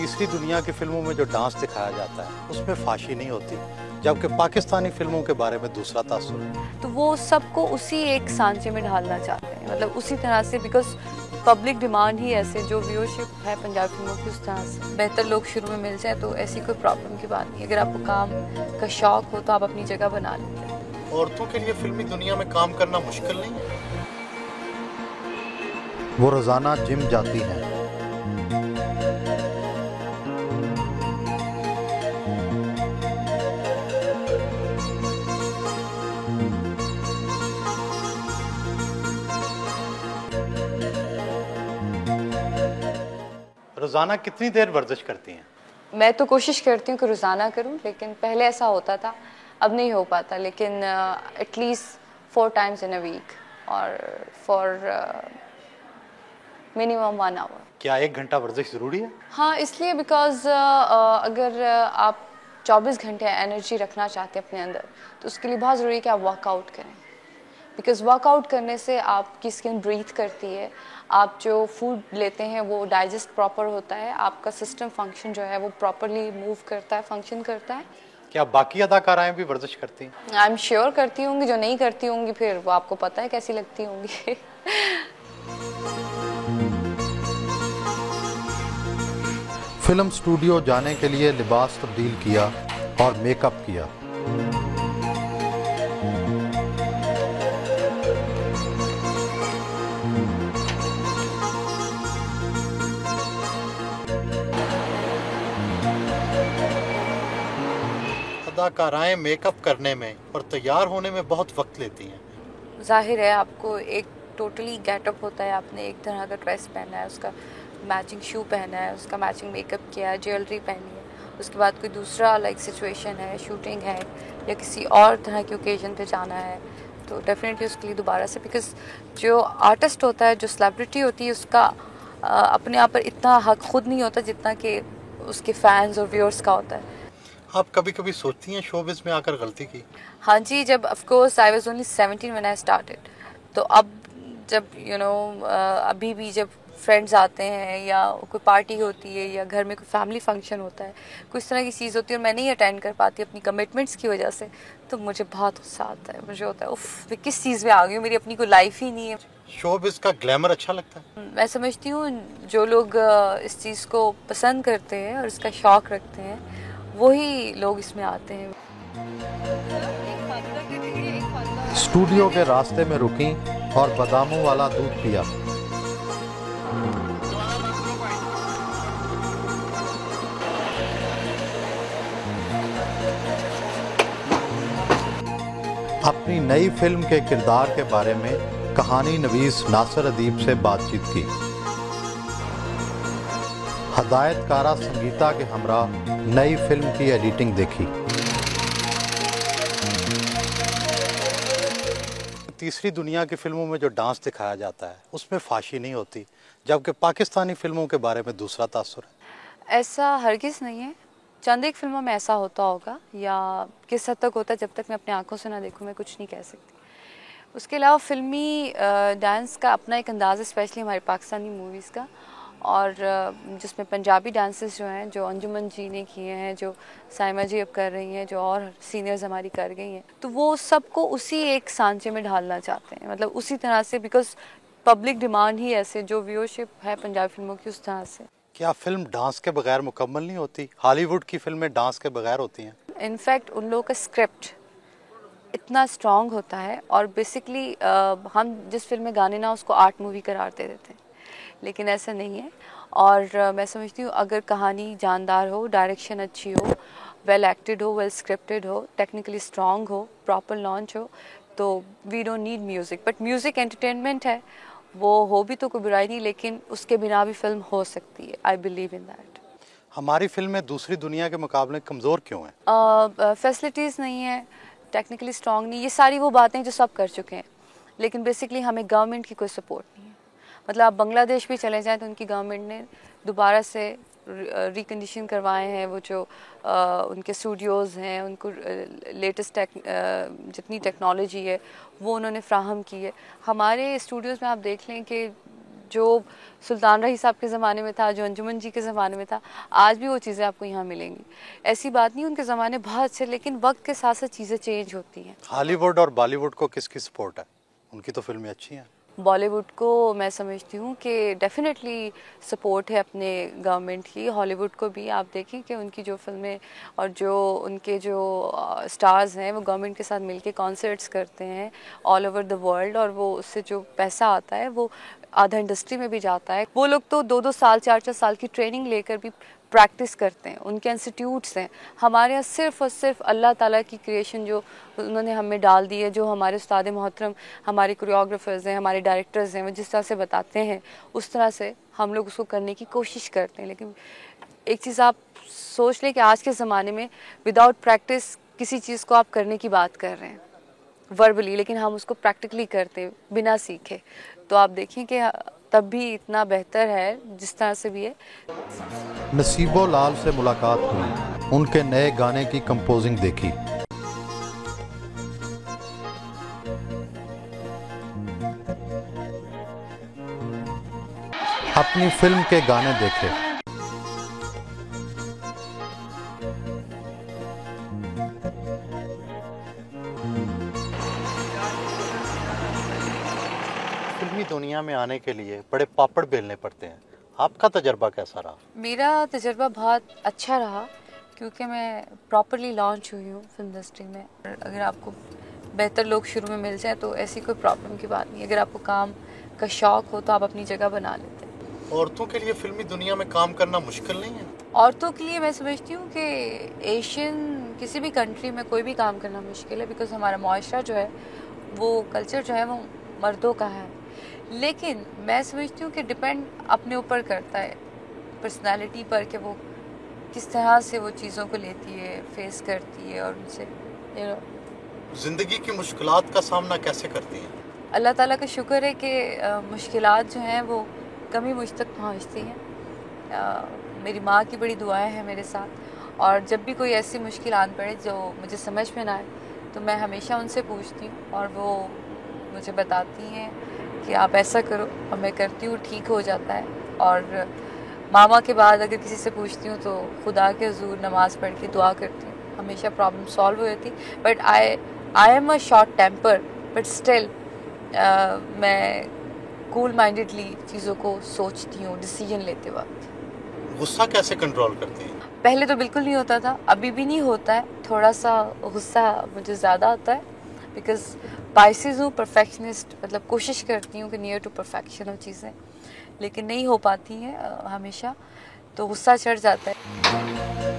तीसरी दुनिया की फिल्मों में जो डांस दिखाया जाता है उसमें फाशी नहीं होती, जबकि पाकिस्तानी फिल्मों के बारे में दूसरा तासुर है। तो वो सबको उसी एक सांचे में ढालना चाहते हैं, मतलब उसी तरह से, बिकॉज पब्लिक डिमांड ही ऐसे, जो व्यूअरशिप है पंजाबी फिल्मों की उस तरह से बेहतर लोग शुरू में मिल जाए तो ऐसी कोई प्रॉब्लम की बात नहीं। अगर आपको काम का शौक हो तो आप अपनी जगह बना लीजिए। औरतों के लिए फिल्मी दुनिया में काम करना मुश्किल नहीं है। वो रोजाना जिम जाती हैं। रोजाना कितनी देर वर्जिश करती हैं? मैं तो कोशिश करती हूँ कि रोज़ाना करूँ, लेकिन पहले ऐसा होता था, अब नहीं हो पाता। लेकिन at least 4 times in a week और फॉर मिनिमम 1 hour। क्या 1 घंटा वर्जिश ज़रूरी है? हाँ, इसलिए बिकॉज अगर आप 24 घंटे एनर्जी रखना चाहते हैं अपने अंदर, तो उसके लिए बहुत ज़रूरी है कि आप वर्कआउट करें। बिकॉज वर्कआउट करने से आपकी स्किन ब्रीथ करती है, आप जो फूड लेते हैं वो डाइजेस्ट प्रॉपर होता है, आपका सिस्टम फंक्शन जो है वो प्रॉपरली मूव करता है, फंक्शन करता है। क्या बाकी अदाकाराएं भी वर्जिश करती हैं? आई एम श्योर करती होंगी, जो नहीं करती होंगी फिर वो आपको पता है कैसी लगती होंगी। फिल्म स्टूडियो जाने के लिए लिबास तब्दील किया और मेकअप किया। अदाकाराएं मेकअप करने में और तैयार होने में बहुत वक्त लेती हैं। जाहिर है, आपको एक टोटली गेटअप होता है, आपने एक तरह का ड्रेस पहना है, उसका मैचिंग शू पहना है, उसका मैचिंग मेकअप किया है, ज्वेलरी पहनी है, उसके बाद कोई दूसरा सिचुएशन है, शूटिंग है या किसी और तरह के ओकेजन पे जाना है, तो डेफिनेटली उसके लिए दोबारा से, बिकॉज जो आर्टिस्ट होता है, जो सेलिब्रिटी होती है, उसका अपने आप पर इतना हक खुद नहीं होता जितना कि उसके फैंस और व्यूअर्स का होता है। आप कभी कभी सोचती हैं शोबिज़ में आकर गलती की? हाँ जी, जब of course I was only 17 when I started, तो अब जब अभी भी जब फ्रेंड्स आते हैं या कोई पार्टी होती है या घर में कोई फैमिली फंक्शन होता है, कुछ तरह की चीज़ होती है और मैं नहीं अटेंड कर पाती अपनी कमिटमेंट्स की वजह से, तो मुझे बहुत गुस्सा आता है। मुझे होता है उफ, मैं किस चीज़ में आ गई हूँ, मेरी अपनी कोई लाइफ ही नहीं है। शोबिज़ का ग्लैमर अच्छा लगता है? मैं समझती हूँ जो लोग इस चीज़ को पसंद करते हैं और इसका शौक़ रखते हैं, वही लोग इसमें आते हैं। स्टूडियो के रास्ते में रुकी और बादामों वाला दूध पिया। अपनी नई फिल्म के किरदार के बारे में कहानी नवीस नासिर अदीब से बातचीत की। हदायतकारा संगीता के हमरा नई फिल्म की एडिटिंग देखी। तीसरी दुनिया की फिल्मों में जो डांस दिखाया जाता है उसमें फाशी नहीं होती, जबकि पाकिस्तानी फिल्मों के बारे में दूसरा तासुर है। ऐसा हरगिज़ नहीं है। चंद एक फिल्मों में ऐसा होता होगा, या किस हद तक होता है, जब तक मैं अपनी आंखों से ना देखूं मैं कुछ नहीं कह सकती। उसके अलावा फिल्मी डांस का अपना एक अंदाज़ है, स्पेशली हमारी पाकिस्तानी मूवीज़ का, और जिसमें पंजाबी डांसेस जो हैं, जो अंजुमन जी ने किए हैं, जो साइमा जी अब कर रही हैं, जो और सीनियर्स हमारी कर गई हैं, तो वो सबको उसी एक सांचे में ढालना चाहते हैं, मतलब उसी तरह से, बिकॉज पब्लिक डिमांड ही ऐसे, जो व्यूअरशिप है पंजाबी फिल्मों की उस तरह से। क्या फिल्म डांस के बगैर मुकम्मल नहीं होती? हॉलीवुड की फिल्में डांस के बगैर होती हैं। इनफैक्ट उन लोगों का स्क्रिप्ट इतना स्ट्रॉन्ग होता है, और बेसिकली हम जिस फिल्म में गाने ना उसको आर्ट मूवी करार दे देते हैं, लेकिन ऐसा नहीं है। और मैं समझती हूँ अगर कहानी जानदार हो, डायरेक्शन अच्छी हो, वेल एक्टेड हो, वेल स्क्रिप्टेड हो, टेक्निकली स्ट्रॉन्ग हो, प्रॉपर लॉन्च हो, तो we don't need music. But music entertainment है, वो हो भी तो कोई बुराई नहीं, लेकिन उसके बिना भी फिल्म हो सकती है। I believe in that. हमारी फिल्में दूसरी दुनिया के मुकाबले कमज़ोर क्यों हैं? फैसिलिटीज़ नहीं है, टेक्निकली स्ट्रॉन्ग नहीं, ये सारी वो बातें जो सब कर चुके हैं, लेकिन बेसिकली हमें गवर्नमेंट की कोई सपोर्ट नहीं है। मतलब आप बांग्लादेश भी चले जाएं तो उनकी गवर्नमेंट ने दोबारा से रिकंडीशन करवाए हैं, वो जो उनके स्टूडियोज़ हैं, उनको लेटेस्ट जितनी टेक्नोलॉजी है वो उन्होंने फ्राहम की है। हमारे स्टूडियोज़ में आप देख लें कि जो सुल्तान रही साहब के ज़माने में था, जो अंजुमन जी के ज़माने में था, आज भी वो चीज़ें आपको यहाँ मिलेंगी। ऐसी बात नहीं, उनके ज़माने बहुत अच्छे, लेकिन वक्त के साथ साथ चीज़ें चेंज होती हैं। हॉलीवुड और बॉलीवुड को किसकी सपोर्ट है? उनकी तो फिल्में अच्छी हैं। बॉलीवुड को मैं समझती हूँ कि डेफिनेटली सपोर्ट है अपने गवर्नमेंट की। हॉलीवुड को भी आप देखें कि उनकी जो फिल्में और जो उनके जो स्टार्स हैं वो गवर्नमेंट के साथ मिलके कॉन्सर्ट्स करते हैं ऑल ओवर द वर्ल्ड, और वो उससे जो पैसा आता है वो आधा इंडस्ट्री में भी जाता है। वो लोग तो 2-2 साल 4-4 साल की ट्रेनिंग लेकर भी प्रैक्टिस करते हैं, उनके इंस्टीट्यूट्स हैं। हमारे यहाँ सिर्फ़ और सिर्फ अल्लाह ताला की क्रिएशन जो उन्होंने हमें डाल दी है, जो हमारे उस्ताद मोहतरम, हमारे कोरियोग्राफर्स हैं, हमारे डायरेक्टर्स हैं, वो जिस तरह से बताते हैं उस तरह से हम लोग उसको करने की कोशिश करते हैं। लेकिन एक चीज़ आप सोच लें कि आज के ज़माने में विदाउट प्रैक्टिस किसी चीज़ को आप करने की बात कर रहे हैं वर्बली, लेकिन हम उसको प्रैक्टिकली करते हैं बिना सीखे, तो आप देखें कि तब भी इतना बेहतर है जिस तरह से भी है। नसीबो लाल से मुलाकात हुई, उनके नए गाने की कंपोजिंग देखी। अपनी फिल्म के गाने देखे। फिल्मी दुनिया में आने के लिए बड़े पापड़ बेलने पड़ते हैं। आपका तजर्बा कैसा रहा? मेरा तजर्बा बहुत अच्छा रहा, क्योंकि मैं प्रॉपरली लॉन्च हुई हूँ फिल्म इंडस्ट्री में। अगर आपको बेहतर लोग शुरू में मिल जाए तो ऐसी कोई प्रॉब्लम की बात नहीं। अगर आपको काम का शौक़ हो तो आप अपनी जगह बना लेते हैं। औरतों के लिए फिल्मी दुनिया में काम करना मुश्किल नहीं है? औरतों के लिए मैं समझती हूँ कि एशियन किसी भी कंट्री में कोई भी काम करना मुश्किल है, बिकॉज हमारा मुआशरा जो है, वो कल्चर जो है वो मर्दों का है। लेकिन मैं समझती हूँ कि डिपेंड अपने ऊपर करता है, पर्सनालिटी पर, कि वो किस तरह से वो चीज़ों को लेती है, फेस करती है, और उनसे ज़िंदगी की मुश्किलात का सामना कैसे करती हैं? अल्लाह ताला का शुक्र है कि मुश्किलात जो हैं वो कभी मुझ तक पहुँचती हैं। मेरी माँ की बड़ी दुआएं हैं मेरे साथ, और जब भी कोई ऐसी मुश्किल आन पड़े जो मुझे समझ में ना आए तो मैं हमेशा उनसे पूछती हूँ, और वो मुझे बताती हैं कि आप ऐसा करो, और मैं करती हूँ, ठीक हो जाता है। और मामा के बाद अगर किसी से पूछती हूँ तो खुदा के हुज़ूर नमाज़ पढ़ के दुआ करती हूँ, हमेशा प्रॉब्लम सॉल्व हो जाती। But I am a short temper, but still मैं कूल माइंडेडली चीज़ों को सोचती हूँ डिसीजन लेते वक्त। गुस्सा कैसे कंट्रोल करती हैं? पहले तो बिल्कुल नहीं होता था, अभी भी नहीं होता है। थोड़ा सा गुस्सा मुझे ज़्यादा आता है, बिकॉज पाइसेस हूँ, परफेक्शनिस्ट, मतलब कोशिश करती हूँ कि नियर टू परफेक्शन हो चीज़ें, लेकिन नहीं हो पाती हैं हमेशा, तो गुस्सा चढ़ जाता है।